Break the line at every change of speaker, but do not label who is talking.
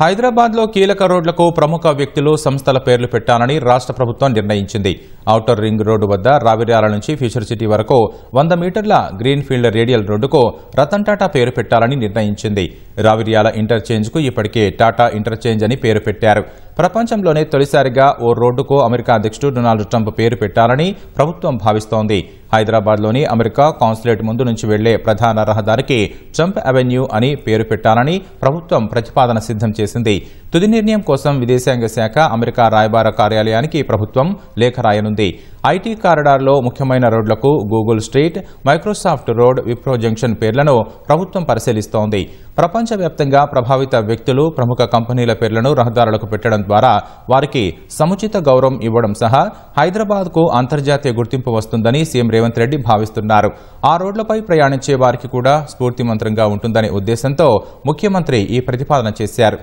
హైదరాబాద్లో కీలక రోడ్లకు ప్రముఖ వ్యక్తులు సంస్థల పేర్లు పెట్టాలని రాష్ట్ర ప్రభుత్వం నిర్ణయించింది. ఔటర్ రింగ్ రోడ్డు వద్ద రావిర్యాల నుంచి ఫ్యూచర్ సిటీ వరకు 100 మీటర్ల గ్రీన్ ఫీల్డ్ రేడియల్ రోడ్డుకు రతన్ టాటా పేరు పెట్టాలని నిర్ణయించింది. రావిర్యాల ఇంటర్చేంజ్కు ఇప్పటికే టాటా ఇంటర్చేంజ్ అని పేరు పెట్టారు. ప్రపంచంలోనే తొలిసారిగా ఓ రోడ్డుకు అమెరికా అధ్యక్షుడు డొనాల్డ్ ట్రంప్ పేరు పెట్టాలని ప్రభుత్వం భావిస్తోంది. హైదరాబాద్లోని అమెరికా కాన్సులేట్ ముందు నుంచి వెళ్లే ప్రధాన రహదారికి ట్రంప్ అవెన్యూ అని పేరు పెట్టాలని ప్రభుత్వం ప్రతిపాదన సిద్ధం చేసింది. తుది నిర్ణయం కోసం విదేశాంగ శాఖ అమెరికా రాయబార కార్యాలయానికి ప్రభుత్వం లేఖ రాయనుంది. ఐటీ కారిడార్లో ముఖ్యమైన రోడ్లకు Google street, Microsoft road, Wipro junction పేర్లను ప్రభుత్వం పరిశీలిస్తోంది. ప్రపంచవ్యాప్తంగా ప్రభావిత వ్యక్తులు, ప్రముఖ కంపెనీల పేర్లను రహదారులకు పెట్టడం ద్వారా వారికి సముచిత గౌరవం ఇవ్వడం సహా హైదరాబాద్కు అంతర్జాతీయ గుర్తింపు వస్తుందని సీఎం రేవంత్ రెడ్డి భావిస్తున్నారు. ఆ రోడ్లపై ప్రయాణించే వారికి కూడా స్ఫూర్తిమంత్రంగా ఉంటుందనే ఉద్దేశంతో ముఖ్యమంత్రి ఈ ప్రతిపాదన చేశారు.